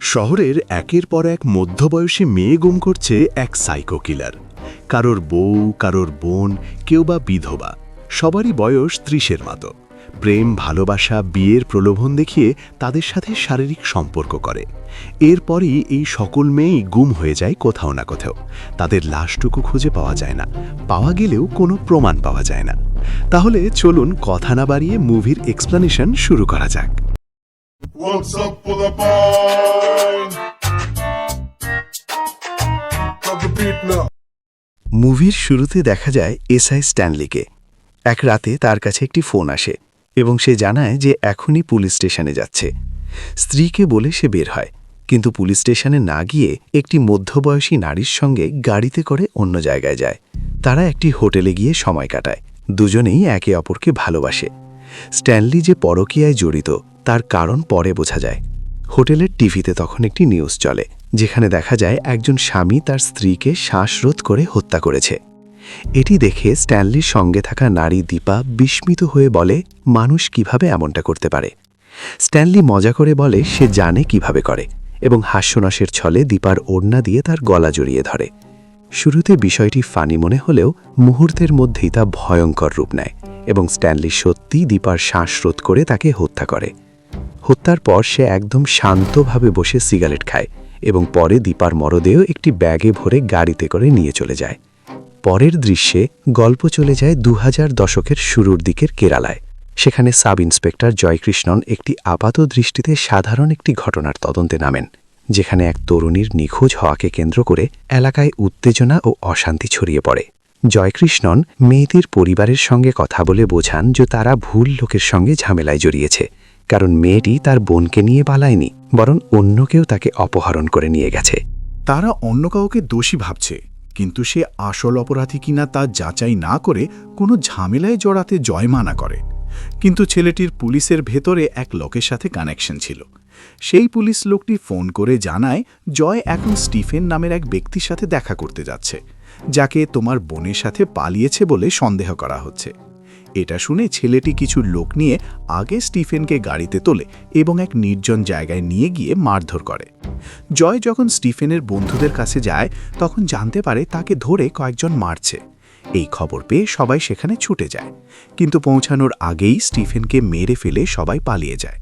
শহরের একের পর এক মধ্যবয়সী মেয়ে গুম করছে এক সাইকো কিলার। কারোর বউ, কারোর বোন, কেউ বা বিধবা, সবারই বয়স ৩০-এর মতো। প্রেম, ভালোবাসা, বিয়ের প্রলোভন দেখিয়ে তাদের সাথে শারীরিক সম্পর্ক করে। এরপরই এই সকল মেয়েই গুম হয়ে যায় কোথাও না কোথাও। তাদের লাশটুকু খুঁজে পাওয়া যায় না, পাওয়া গেলেও কোনো প্রমাণ পাওয়া যায় না। তাহলে চলুন কথা না বাড়িয়ে মুভির এক্সপ্লানেশন শুরু করা যাক। What's up for the boy? Drop the beat now. মুভির শুরুতে দেখা যায় এসআই স্ট্যানলিকে। এক রাতে তার কাছে একটি ফোন আসে এবং সে জানায় যে এখনই পুলিশ স্টেশনে যাচ্ছে। স্ত্রীকে বলে সে বের হয়, কিন্তু পুলিশ স্টেশনে না গিয়ে একটি মধ্যবয়সী নারীর সঙ্গে গাড়িতে করে অন্য জায়গায় যায়। তারা একটি হোটেলে গিয়ে সময় কাটায়। দুজনেই একে অপরকে ভালোবাসে। স্ট্যানলি যে পরকীয়ায় জড়িত তার কারণ পরে বোঝা যায়। হোটেলের টিভিতে তখন একটি নিউজ চলে, যেখানে দেখা যায় একজন স্বামী তার স্ত্রীকে শ্বাসরোধ করে হত্যা করেছে। এটি দেখে স্ট্যানলির সঙ্গে থাকা নারী দীপা বিস্মিত হয়ে বলে, মানুষ কিভাবে এমনটা করতে পারে। স্ট্যানলি মজা করে বলে সে জানে কিভাবে করে, এবং হাস্যনাশের ছলে দীপার ওড়না দিয়ে তার গলা জড়িয়ে ধরে। শুরুতে বিষয়টি ফানি মনে হলেও মুহূর্তের মধ্যেই তা ভয়ঙ্কর রূপ নেয় এবং স্ট্যানলি সত্যিই দীপার শ্বাসরোধ করে তাকে হত্যা করে। হত্যার পর সে একদম শান্তভাবে বসে সিগারেট খায় এবং পরে দীপার মরদেহ একটি ব্যাগে ভরে গাড়িতে করে নিয়ে চলে যায়। পরের দৃশ্যে গল্প চলে যায় ২০০০ দশকের শুরুর দিকের কেরালায়। সেখানে সাব ইন্সপেক্টর জয়কৃষ্ণন একটি আপাত দৃষ্টিতে সাধারণ একটি ঘটনার তদন্তে নামেন, যেখানে এক তরুণীর নিখোঁজ হওয়াকে কেন্দ্র করে এলাকায় উত্তেজনা ও অশান্তি ছড়িয়ে পড়ে। জয়কৃষ্ণন মেয়েটির পরিবারের সঙ্গে কথা বলে বোঝান যে তারা ভুল লোকের সঙ্গে ঝামেলায় জড়িয়েছে, কারণ মেয়েটি তার বোনকে নিয়ে পালায়নি, বরং অন্য কেউ তাকে অপহরণ করে নিয়ে গেছে। তারা অন্য কাউকে দোষী ভাবছে, কিন্তু সে আসল অপরাধী কিনা তা যাচাই না করে কোনো ঝামেলায় জড়াতে জয় মানা করে। কিন্তু ছেলেটির পুলিশের ভেতরে এক লোকের সাথে কানেকশন ছিল। সেই পুলিশ লোকটি ফোন করে জানায় জয় এখন স্টিফেন নামের এক ব্যক্তির সাথে দেখা করতে যাচ্ছে, যাকে তোমার বোনের সাথে পালিয়েছে বলে সন্দেহ করা হচ্ছে। এটা শুনে ছেলেটি কিছু লোক নিয়ে আগে স্টিফেনকে গাড়িতে তোলে এবং এক নির্জন জায়গায় নিয়ে গিয়ে মারধর করে। জয় যখন স্টিফেনের বন্ধুদের কাছে যায় তখন জানতে পারে তাকে ধরে কয়েকজন মারছে। এই খবর পেয়ে সবাই সেখানে ছুটে যায়, কিন্তু পৌঁছানোর আগেই স্টিফেনকে মেরে ফেলে সবাই পালিয়ে যায়।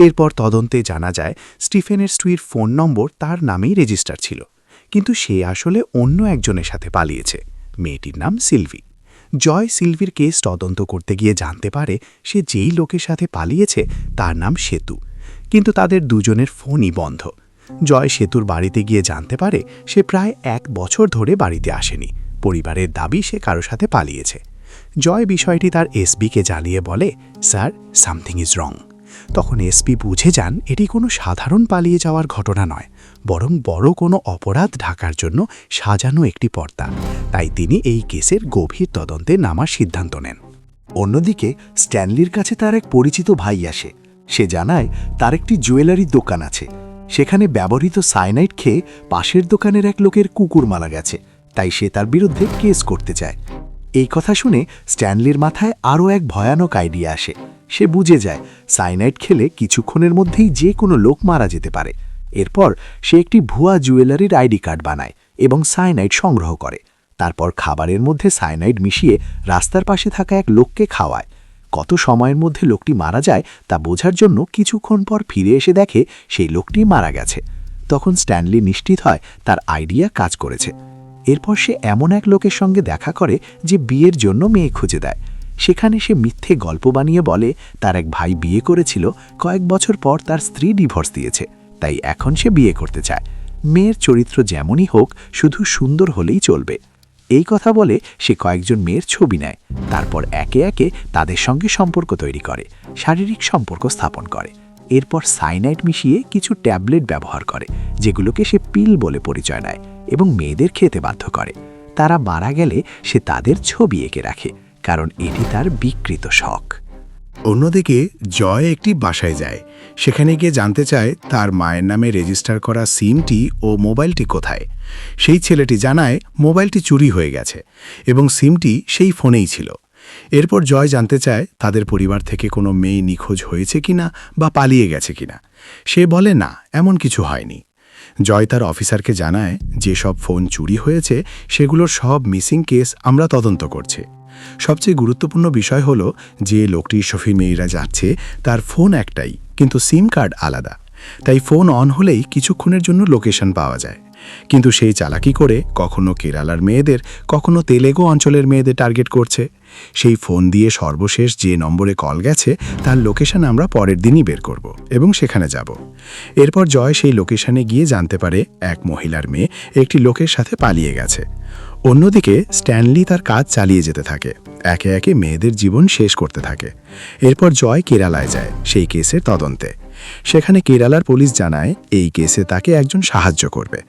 এরপর তদন্তে জানা যায় স্টিফেনের স্ত্রীর ফোন নম্বর তার নামেই রেজিস্টার ছিল, কিন্তু সে আসলে অন্য একজনের সাথে পালিয়েছে। মেয়েটির নাম সিলভি। জয় সিলভির কেস তদন্ত করতে গিয়ে জানতে পারে সে যেই লোকের সাথে পালিয়েছে তার নাম সেতু, কিন্তু তাদের দুজনের ফোনই বন্ধ। জয় সেতুর বাড়িতে গিয়ে জানতে পারে সে প্রায় ১ বছর ধরে বাড়িতে আসেনি। পরিবারের দাবি সে কারো সাথে পালিয়েছে। জয় বিষয়টি তার এসপিকে জানিয়ে বলে, স্যার, সামথিং ইজ রং। তখন এসপি বুঝে যান এটি কোনো সাধারণ পালিয়ে যাওয়ার ঘটনা নয়, বরং বড় কোনো অপরাধ ঢাকার জন্য সাজানো একটি পর্দা। তাই তিনি এই কেসের গভীর তদন্তে নামার সিদ্ধান্ত নেন। অন্যদিকে স্ট্যানলির কাছে তার এক পরিচিত ভাই আসে। সে জানায় তার একটি জুয়েলারির দোকান আছে, সেখানে ব্যবহৃত সায়ানাইড খেয়ে পাশের দোকানের এক লোকের কুকুর মারা গেছে, তাই সে তার বিরুদ্ধে কেস করতে চায়। এই কথা শুনে স্ট্যানলির মাথায় আরও এক ভয়ানক আইডিয়া আসে। সে বুঝে যায় সায়ানাইড খেলে কিছুক্ষণের মধ্যেই যে কোনো লোক মারা যেতে পারে। এরপর সে একটি ভুয়া জুয়েলারির আইডি কার্ড বানায় এবং সায়ানাইড সংগ্রহ করে। তারপর খাবারের মধ্যে সায়ানাইড মিশিয়ে রাস্তার পাশে থাকা এক লোককে খাওয়ায়। কত সময়ের মধ্যে লোকটি মারা যায় তা বোঝার জন্য কিছুক্ষণ পর ফিরে এসে দেখে সেই লোকটি মারা গেছে। তখন স্ট্যানলি নিশ্চিত হয় তার আইডিয়া কাজ করেছে। এরপর সে এমন এক লোকের সঙ্গে দেখা করে যে বিয়ের জন্য মেয়ে খুঁজে দেয়। সেখানে সে মিথ্যে গল্প বানিয়ে বলে তার এক ভাই বিয়ে করেছিল, কয়েক বছর পর তার স্ত্রী ডিভোর্স দিয়েছে, তাই এখন সে বিয়ে করতে চায়। মেয়ের চরিত্র যেমনই হোক, শুধু সুন্দর হলেই চলবে। এই কথা বলে সে কয়েকজন মেয়ের ছবি নেয়, তারপর একে একে তাদের সঙ্গে সম্পর্ক তৈরি করে, শারীরিক সম্পর্ক স্থাপন করে। এরপর সায়ানাইড মিশিয়ে কিছু ট্যাবলেট ব্যবহার করে, যেগুলোকে সে পিল বলে পরিচয় দেয় এবং মেয়েদের খেতে বাধ্য করে। তারা মারা গেলে সে তাদের ছবি এঁকে রাখে, কারণ এটি তার বিকৃত শখ। অন্যদিকে জয় একটি বাসায় যায়। সেখানে গিয়ে জানতে চায় তার মায়ের নামে রেজিস্টার করা সিমটি ও মোবাইলটি কোথায়। সেই ছেলেটি জানায় মোবাইলটি চুরি হয়ে গেছে এবং সিমটি সেই ফোনেই ছিল। এরপর জয় জানতে চায় তাদের পরিবার থেকে কোনো মেয়ে নিখোঁজ হয়েছে কিনা বা পালিয়ে গেছে কিনা। সে বলে না, এমন কিছু হয়নি। জয় তার অফিসারকে জানায় যে সব ফোন চুরি হয়েছে সেগুলোর সব মিসিং কেস আমরা তদন্ত করছি। সবচেয়ে গুরুত্বপূর্ণ বিষয় হলো যে লোকটি শফির মেয়েরা যাচ্ছে তার ফোন একটাই, কিন্তু সিম কার্ড আলাদা। তাই ফোন অন হলেই কিছুক্ষণের জন্য লোকেশন পাওয়া যায়। কিন্তু সেই চালাকি করে কখনো কেরালার মেয়েদের, কখনো তেলেগু অঞ্চলের মেয়েদের টার্গেট করছে। সেই ফোন দিয়ে সর্বশেষ যে নম্বরে কল গেছে তার লোকেশন আমরা পরের দিনই বের করব এবং সেখানে যাব। এরপর জয় সেই লোকেশনে গিয়ে জানতে পারে এক মহিলার মেয়ে একটি লোকের সাথে পালিয়ে গেছে। অন্যদিকে স্ট্যানলি তার কাজ চালিয়ে যেতে থাকে, একে একে মেয়েদের জীবন শেষ করতে থাকে। এরপর জয় কেরালায় যায় সেই কেসের তদন্তে। সেখানে কেরালার পুলিশ জানায় এই কেসে তাকে একজন সাহায্য করবে,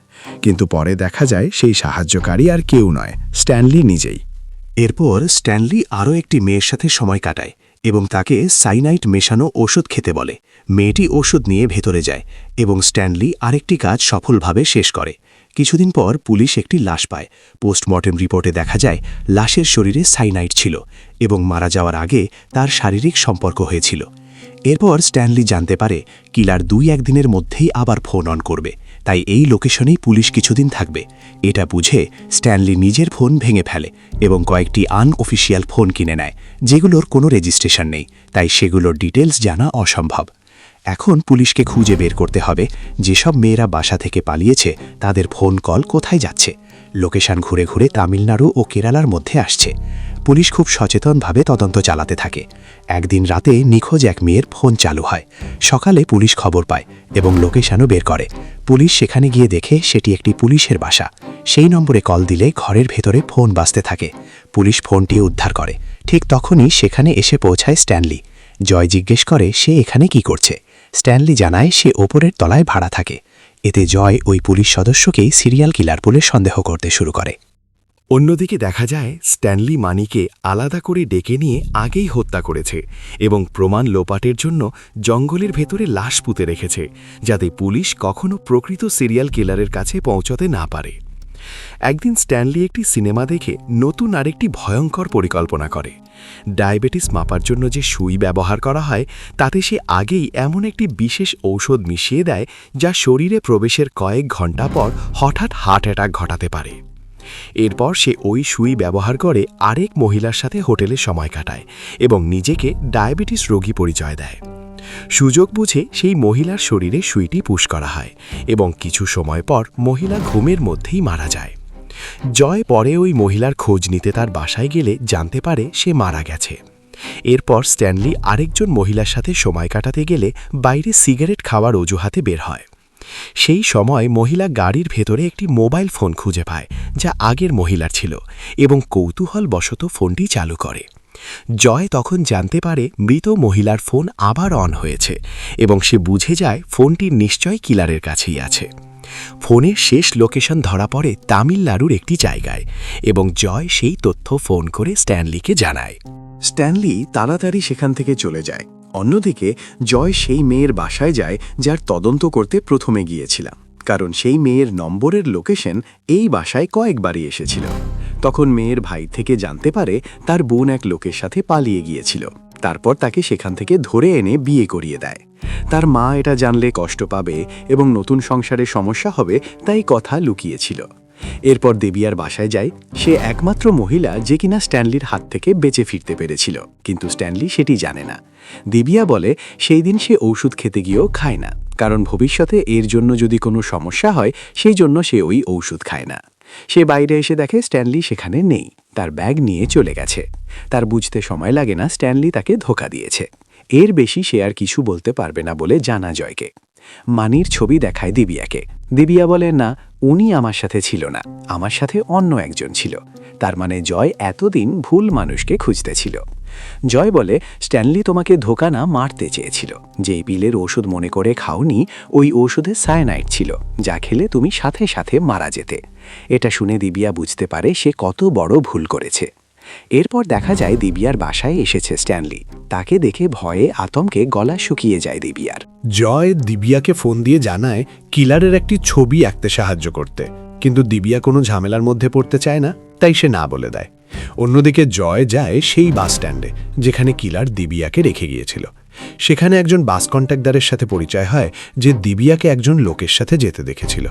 কিন্তু পরে দেখা যায় সেই সাহায্যকারী আর কেউ নয়, স্ট্যানলি নিজেই। এরপর স্ট্যানলি আরও একটি মেয়ের সাথে সময় কাটায় এবং তাকে সাইনাইড মেশানো ওষুধ খেতে বলে। মেয়েটি ওষুধ নিয়ে ভেতরে যায় এবং স্ট্যানলি আরেকটি কাজ সফলভাবে শেষ করে। কিছুদিন পর পুলিশ একটি লাশ পায়। পোস্টমর্টেম রিপোর্টে দেখা যায় লাশের শরীরে সাইনাইড ছিল এবং মারা যাওয়ার আগে তার শারীরিক সম্পর্ক হয়েছিল। এরপর স্ট্যানলি জানতে পারে কিলার 2-1 দিনের মধ্যেই আবার ফোন অন করবে, তাই এই লোকেশনেই পুলিশ কিছুদিন থাকবে। এটা বুঝে স্ট্যানলি নিজের ফোন ভেঙে ফেলে এবং কয়েকটি আনঅফিসিয়াল ফোন কিনে নেয়, যেগুলোর কোনো রেজিস্ট্রেশন নেই, তাই সেগুলোর ডিটেলস জানা অসম্ভব। এখন পুলিশকে খুঁজে বের করতে হবে যেসব মেয়েরা বাসা থেকে পালিয়েছে তাদের ফোন কল কোথায় যাচ্ছে। লোকেশন ঘুরে ঘুরে তামিলনাড়ু ও কেরালার মধ্যে আসছে। পুলিশ খুব সচেতনভাবে তদন্ত চালাতে থাকে। একদিন রাতে নিখোঁজ এক মেয়ের ফোন চালু হয়। সকালে পুলিশ খবর পায় এবং লোকেশনও বের করে। পুলিশ সেখানে গিয়ে দেখে সেটি একটি পুলিশের বাসা। সেই নম্বরে কল দিলে ঘরের ভেতরে ফোন বাজতে থাকে। পুলিশ ফোনটি উদ্ধার করে। ঠিক তখনই সেখানে এসে পৌঁছায় স্ট্যানলি। জয় জিজ্ঞেস করে সে এখানে কি করছে। স্ট্যানলি জানায় সে ওপরের তলায় ভাড়া থাকে। এতে জয় ওই পুলিশ সদস্যকেই সিরিয়াল কিলার বলে সন্দেহ করতে শুরু করে। অন্যদিকে দেখা যায় স্ট্যানলি মানিকে আলাদা করে ডেকে নিয়ে আগেই হত্যা করেছে এবং প্রমাণ লোপাটের জন্য জঙ্গলের ভেতরে লাশ পুঁতে রেখেছে, যাতে পুলিশ কখনো প্রকৃত সিরিয়াল কিলারের কাছে পৌঁছতে না পারে। একদিন স্ট্যানলি একটি সিনেমা দেখে নতুন আরেকটি ভয়ঙ্কর পরিকল্পনা করে। ডায়াবেটিস মাপার জন্য যে সুই ব্যবহার করা হয় তাতে সে আগেই এমন একটি বিশেষ ঔষধ মিশিয়ে দেয় যা শরীরে প্রবেশের কয়েক ঘন্টা পর হঠাৎ হার্ট অ্যাটাক ঘটাতে পারে। এরপর সে ওই সুই ব্যবহার করে আরেক মহিলার সাথে হোটেলে সময় কাটায় এবং নিজেকে ডায়াবেটিস রোগী পরিচয় দেয়। সুযোগ বুঝে সেই মহিলার শরীরে সুইটি পুশ করা হয় এবং কিছু সময় পর মহিলা ঘুমের মধ্যেই মারা যায়। জয় পরে ওই মহিলার খোঁজ নিতে তার বাসায় গেলে জানতে পারে সে মারা গেছে। এরপর স্ট্যানলি আরেকজন মহিলার সাথে সময় কাটাতে গেলে বাইরে সিগারেট খাওয়ার অজুহাতে বের হয়। সেই সময় মহিলা গাড়ির ভেতরে একটি মোবাইল ফোন খুঁজে পায় যা আগের মহিলার ছিল এবং কৌতূহলবশত ফোনটি চালু করে। জয় তখন জানতে পারে মৃত মহিলার ফোন আবার অন হয়েছে এবং সে বুঝে যায় ফোনটি নিশ্চয়ই কিলারের কাছেই আছে। ফোনের শেষ লোকেশন ধরা পড়ে তামিলনাড়ুর একটি জায়গায় এবং জয় সেই তথ্য ফোন করে স্ট্যানলিকে জানায়। স্ট্যানলি তাড়াতাড়ি সেখান থেকে চলে যায়। অন্যদিকে জয় সেই মেয়ের বাসায় যায় যার তদন্ত করতে প্রথমে গিয়েছিলাম, কারণ সেই মেয়ের নম্বরের লোকেশন এই বাসায় কয়েকবারই এসেছিল। তখন মেয়ের ভাই থেকে জানতে পারে তার বোন এক লোকের সাথে পালিয়ে গিয়েছিল, তারপর তাকে সেখান থেকে ধরে এনে বিয়ে করিয়ে দেয়। তার মা এটা জানলে কষ্ট পাবে এবং নতুন সংসারে সমস্যা হবে, তাই কথা লুকিয়েছিল। এরপর দেবিয়ার বাসায় যায়। সে একমাত্র মহিলা যে কিনা স্ট্যানলির হাত থেকে বেঁচে ফিরতে পেরেছিল, কিন্তু স্ট্যানলি সেটি জানে না। দেবিয়া বলে সেই দিন সে ওষুধ খেতে গিয়েও খায় না, কারণ ভবিষ্যতে এর জন্য যদি কোনো সমস্যা হয় সেই জন্য সে ওই ঔষধ খায় না। সে বাইরে এসে দেখে স্ট্যানলি সেখানে নেই, তার ব্যাগ নিয়ে চলে গেছে। তার বুঝতে সময় লাগে না স্ট্যানলি তাকে ধোঁকা দিয়েছে। এর বেশি সে আর কিছু বলতে পারবে না বলে জানা জয়কে। মানির ছবি দেখায় দিবিয়াকে। দিবিয়া বলে না, উনি আমার সাথে ছিল না, আমার সাথে অন্য একজন ছিল। তার মানে জয় এতদিন ভুল মানুষকে খুঁজতেছিল। জয় বলে স্ট্যানলি তোমাকে ধোঁকা না মারতে চেয়েছিল। যেই পিলের ওষুধ মনে করে খাওনি ওই ওষুধে সায়ানাইড ছিল, যা খেলে তুমি সাথে সাথে মারা যেতে। এটা শুনে দিবিয়া বুঝতে পারে সে কত বড় ভুল করেছে। এরপর দেখা যায় দিবিয়ার বাসায় এসেছে স্ট্যানলি। তাকে দেখে ভয়ে আতঙ্কে গলা শুকিয়ে যায় দিবিয়ার। জয় দিবিয়াকে ফোন দিয়ে জানায় কিলারের একটি ছবি আঁকতে সাহায্য করতে, কিন্তু দিবিয়া কোনো ঝামেলার মধ্যে পড়তে চায় না, তাই সে না বলে দেয়। অন্যদিকে জয় যায় সেই বাস স্ট্যান্ডে যেখানে কিলার দিবিয়াকে রেখে গিয়েছিল। সেখানে একজন বাস কন্ট্রাক্টরের সাথে পরিচয় হয় যে দিবিয়াকে একজন লোকের সাথে যেতে দেখেছিল।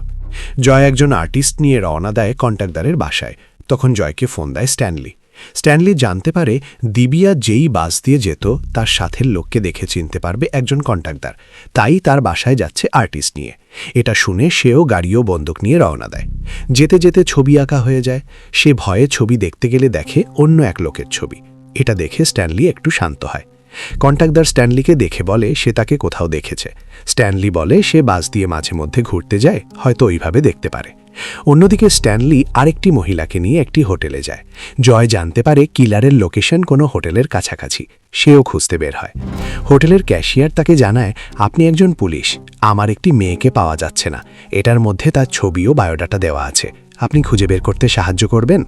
জয় একজন আর্টিস্ট নিয়ে রওনা দেয় কন্ট্রাক্টরের বাসায়। তখন জয়কে ফোন দেয় স্ট্যানলি। স্ট্যানলি জানতে পারে দিবিয়া যেই বাস দিয়ে যেত তার সাথের লোককে দেখে চিনতে পারবে একজন কন্ট্রাক্টর, তাই তার বাসায় যাচ্ছে আর্টিস্ট নিয়ে। এটা শুনে সেও গাড়ি ও বন্দুক নিয়ে রওনা দেয়। যেতে যেতে ছবি আঁকা হয়ে যায়। সে ভয়ে ছবি দেখতে গেলে দেখে অন্য এক লোকের ছবি। এটা দেখে স্ট্যানলি একটু শান্ত হয়। কন্ট্রাক্টর স্ট্যানলিকে দেখে বলে সে তাকে কোথাও দেখেছে। স্ট্যানলি বলে সে বাস দিয়ে মাঝে মধ্যে ঘুরতে যায়, হয়তো ওইভাবে দেখতে পারে। অন্যদিকে স্ট্যানলি আরেকটি মহিলাকে নিয়ে একটি হোটেলে যায়। জয় জানতে পারে কিলারের লোকেশন কোনো হোটেলের কাছাকাছি। সেও খুঁজতে বের হয়। হোটেলের ক্যাশিয়ার তাকে জানায়, আপনি একজন পুলিশ, আমার একটি মেয়েকে পাওয়া যাচ্ছে না, এটার মধ্যে তার ছবি ও বায়োডাটা দেওয়া আছে, আপনি খুঁজে বের করতে সাহায্য করবেন?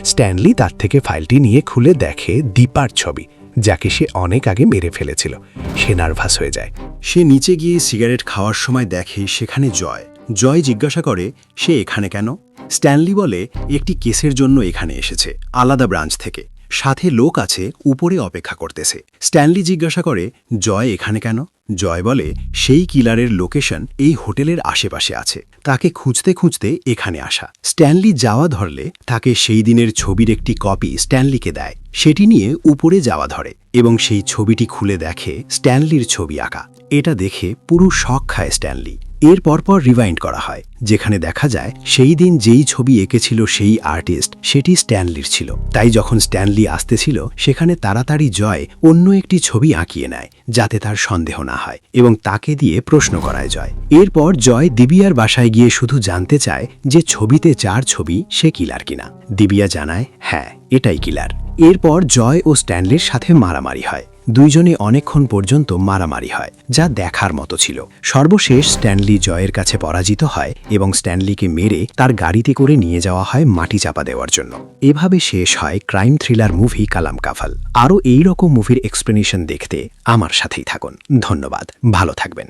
স্ট্যানলি তার থেকে ফাইলটি নিয়ে খুলে দেখে দীপার ছবি, যাকে সে অনেক আগে মেরে ফেলেছিল। সে নার্ভাস হয়ে যায়। সে নিচে গিয়ে সিগারেট খাওয়ার সময় দেখে সেখানে জয়। জয় জিজ্ঞাসা করে সে এখানে কেন? স্ট্যানলি বলে একটি কেসের জন্য এখানে এসেছে, আলাদা ব্রাঞ্চ থেকে, সাথে লোক আছে উপরে অপেক্ষা করতেছে। স্ট্যানলি জিজ্ঞাসা করে জয় এখানে কেন? জয় বলে সেই কিলারের লোকেশন এই হোটেলের আশেপাশে আছে, তাকে খুঁজতে খুঁজতে এখানে আসা। স্ট্যানলি যাওয়া ধরলে তাকে সেই দিনের ছবির একটি কপি স্ট্যানলিকে দেয়। সেটি নিয়ে উপরে যাওয়া ধরে এবং সেই ছবিটি খুলে দেখে স্ট্যানলির ছবি আঁকা। এটা দেখে পুরো শক খায় স্ট্যানলি। এর পরপর রিভাইন্ড করা হয়, যেখানে দেখা যায় সেই দিন যেই ছবি এঁকেছিল সেই আর্টিস্ট সেটি স্ট্যানলির ছিল। তাই যখন স্ট্যানলি আসতেছিল সেখানে তাড়াতাড়ি জয় অন্য একটি ছবি আঁকিয়ে নেয় যাতে তার সন্দেহ না হয় এবং তাকে দিয়ে প্রশ্ন করায় জয়। এরপর জয় দিবিয়ার বাসায় গিয়ে শুধু জানতে চায় যে ছবিতে যার ছবি সে কিলার কিনা। দিবিয়া জানায় হ্যাঁ, এটাই কিলার। এরপর জয় ও স্ট্যানলির সাথে মারামারি হয়। দুইজনে অনেকক্ষণ পর্যন্ত মারামারি হয়, যা দেখার মতো ছিল। সর্বশেষ স্ট্যানলি জয়ের কাছে পরাজিত হয় এবং স্ট্যানলিকে মেরে তার গাড়িতে করে নিয়ে যাওয়া হয় মাটি চাপা দেওয়ার জন্য। এভাবে শেষ হয় ক্রাইম থ্রিলার মুভি কালাম কাফাল। আরও এই রকম মুভির এক্সপ্লেনেশন দেখতে আমার সাথেই থাকুন। ধন্যবাদ, ভালো থাকবেন।